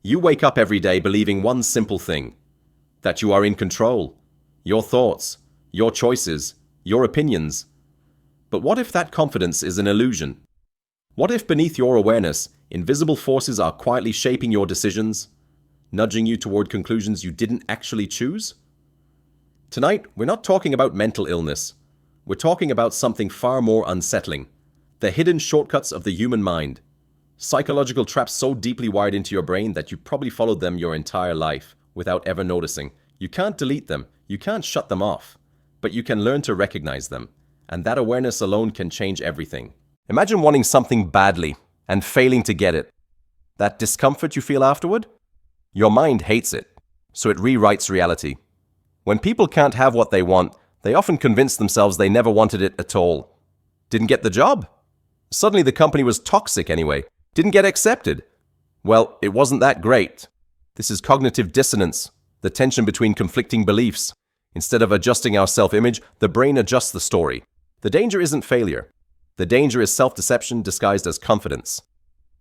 You wake up every day believing one simple thing, that you are in control. Your thoughts, your choices, your opinions. But what if that confidence is an illusion? What if beneath your awareness, invisible forces are quietly shaping your decisions, nudging you toward conclusions you didn't actually choose? Tonight, we're not talking about mental illness. We're talking about something far more unsettling. The hidden shortcuts of the human mind. Psychological traps so deeply wired into your brain that you probably followed them your entire life without ever noticing. You can't delete them, you can't shut them off, but you can learn to recognize them, and that awareness alone can change everything. Imagine wanting something badly and failing to get it. That discomfort you feel afterward? Your mind hates it, so it rewrites reality. When people can't have what they want, they often convince themselves they never wanted it at all. Didn't get the job? Suddenly the company was toxic anyway. Didn't get accepted. Well, it wasn't that great. This is cognitive dissonance, the tension between conflicting beliefs. Instead of adjusting our self-image, the brain adjusts the story. The danger isn't failure. The danger is self-deception disguised as confidence.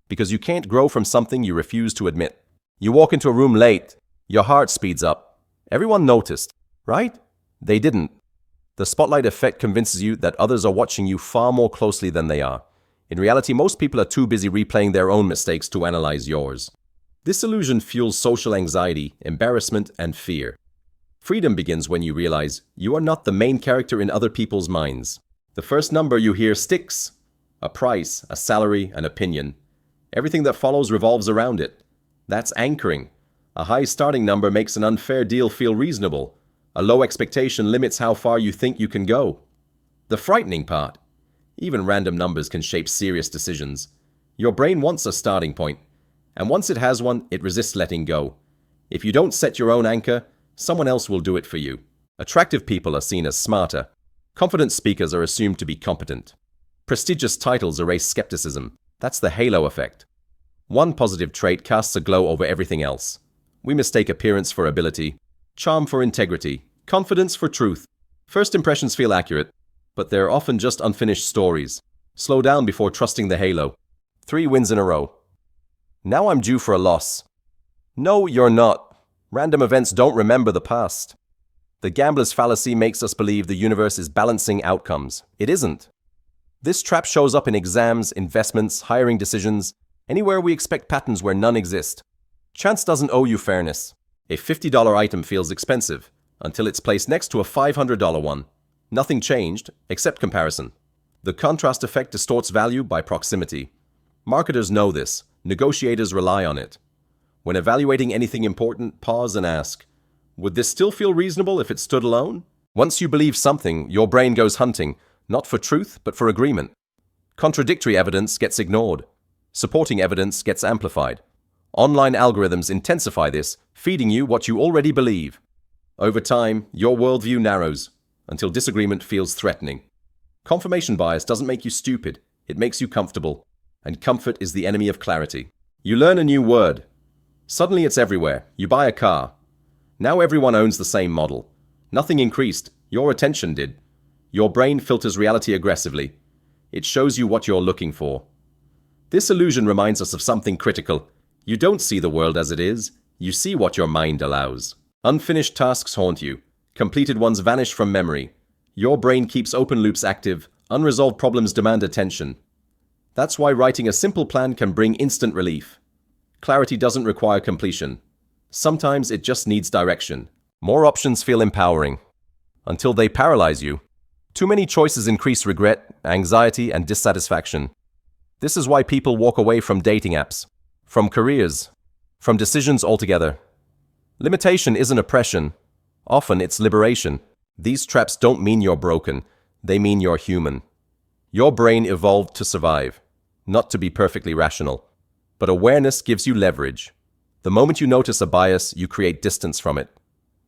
Because you can't grow from something you refuse to admit. You walk into a room late, your heart speeds up. Everyone noticed, right? They didn't. The spotlight effect convinces you that others are watching you far more closely than they are. In reality, most people are too busy replaying their own mistakes to analyze yours. This illusion fuels social anxiety, embarrassment, and fear. Freedom begins when you realize you are not the main character in other people's minds. The first number you hear sticks. A price, a salary, an opinion. Everything that follows revolves around it. That's anchoring. A high starting number makes an unfair deal feel reasonable. A low expectation limits how far you think you can go. The frightening part. Even random numbers can shape serious decisions. Your brain wants a starting point, and once it has one, it resists letting go. If you don't set your own anchor, someone else will do it for you. Attractive people are seen as smarter. Confident speakers are assumed to be competent. Prestigious titles erase skepticism. That's the halo effect. One positive trait casts a glow over everything else. We mistake appearance for ability, charm for integrity, confidence for truth. First impressions feel accurate, but they're often just unfinished stories. Slow down before trusting the halo. 3 wins in a row. Now I'm due for a loss. No, you're not. Random events don't remember the past. The gambler's fallacy makes us believe the universe is balancing outcomes. It isn't. This trap shows up in exams, investments, hiring decisions, anywhere we expect patterns where none exist. Chance doesn't owe you fairness. A $50 item feels expensive until it's placed next to a $500 one. Nothing changed, except comparison. The contrast effect distorts value by proximity. Marketers know this. Negotiators rely on it. When evaluating anything important, pause and ask, would this still feel reasonable if it stood alone? Once you believe something, your brain goes hunting, not for truth, but for agreement. Contradictory evidence gets ignored. Supporting evidence gets amplified. Online algorithms intensify this, feeding you what you already believe. Over time, your worldview narrows, until disagreement feels threatening. Confirmation bias doesn't make you stupid, it makes you comfortable. And comfort is the enemy of clarity. You learn a new word. Suddenly it's everywhere. You buy a car. Now everyone owns the same model. Nothing increased, your attention did. Your brain filters reality aggressively. It shows you what you're looking for. This illusion reminds us of something critical. You don't see the world as it is, you see what your mind allows. Unfinished tasks haunt you. Completed ones vanish from memory. Your brain keeps open loops active. Unresolved problems demand attention. That's why writing a simple plan can bring instant relief. Clarity doesn't require completion. Sometimes it just needs direction. More options feel empowering, until they paralyze you. Too many choices increase regret, anxiety, and dissatisfaction. This is why people walk away from dating apps, from careers, from decisions altogether. Limitation isn't oppression. Often it's liberation. These traps don't mean you're broken. They mean you're human. Your brain evolved to survive, not to be perfectly rational. But awareness gives you leverage. The moment you notice a bias, you create distance from it.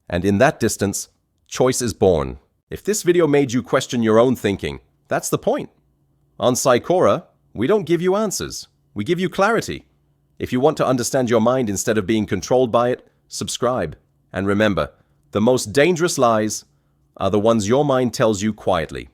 And in that distance, choice is born. If this video made you question your own thinking, that's the point. On Psychora, we don't give you answers. We give you clarity. If you want to understand your mind instead of being controlled by it, subscribe. And remember, the most dangerous lies are the ones your mind tells you quietly.